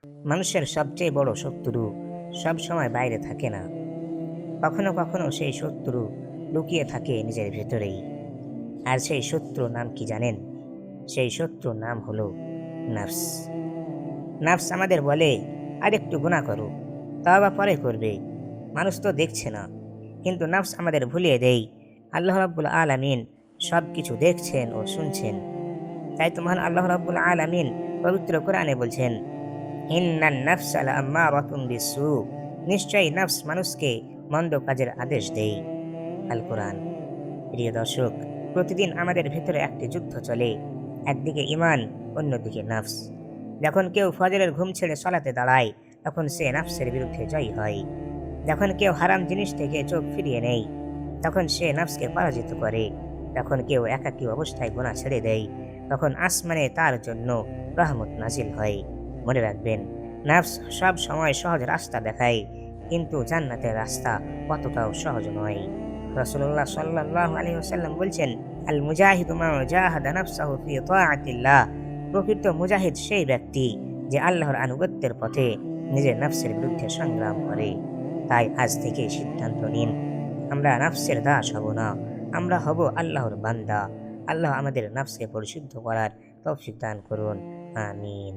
মানুষের সবচেয়ে বড় শত্রু সব সময় বাইরে থাকে না, কখনো কখনো সেই শত্রু লুকিয়ে থাকে নিজের ভেতরেই। আর সেই শত্রুর নাম কি জানেন? সেই শত্রুর নাম হলো নাফস। নাফস আমাদের বলে আর একটু গুনাহ করো, তওবা পরে করবে, মানুষ তো দেখছে না। কিন্তু নাফস আমাদের ভুলিয়ে দেয় আল্লাহ রাব্বুল আলামিন সব কিছু দেখছেন ও শুনছেন। তাই তো মহান আল্লাহ রাব্বুল আলামিন পবিত্র কোরআনে বলছেন, ইন্নান নাফসা লাআম্মারাতুম বিসসু, নিশ্চয়ই নফস মানুষকে মন্দ কাজের আদেশ দেয়। আল কোরআন। প্রিয় দর্শক, প্রতিদিন আমাদের ভেতরে একটি যুদ্ধ চলে, একদিকে ঈমান, অন্যদিকে নফস। যখন কেউ ফজরের ঘুম ছেড়ে সালাতে দাঁড়ায়, তখন সে নফসের বিরুদ্ধে জয়ী হয়। যখন কেউ হারাম জিনিস থেকে চোখ ফিরিয়ে নেয়, তখন সে নফসকে পরাজিত করে। যখন কেউ একাকী অবস্থায় গুনাহ ছেড়ে দেয়, তখন আসমানে তার জন্য রহমত নাজিল হয়। মনে রাখবেন, নফস সব সময় সহজ রাস্তা দেখায়, কিন্তু জান্নাতের রাস্তা অতটাও সহজ নয়। রাসূলুল্লাহ সাল্লাল্লাহু আলাইহি ওয়াসাল্লাম বলছেন, আল মুজাহিদু মান জাহাদা নাফসাহু ফি তাআতিল্লাহ। প্রকৃত মুজাহিদ সেই ব্যক্তি যে আল্লাহর আনুগত্যের পথে নিজের নফসের বিরুদ্ধে সংগ্রাম করে। তাই আজ থেকে সিদ্ধান্ত নিন, আমরা নফসের দাস হব না, আমরা হব আল্লাহর বান্দা। আল্লাহ আমাদের নফসকে পরিশুদ্ধ করার তৌফিক দান করুন। আমিন।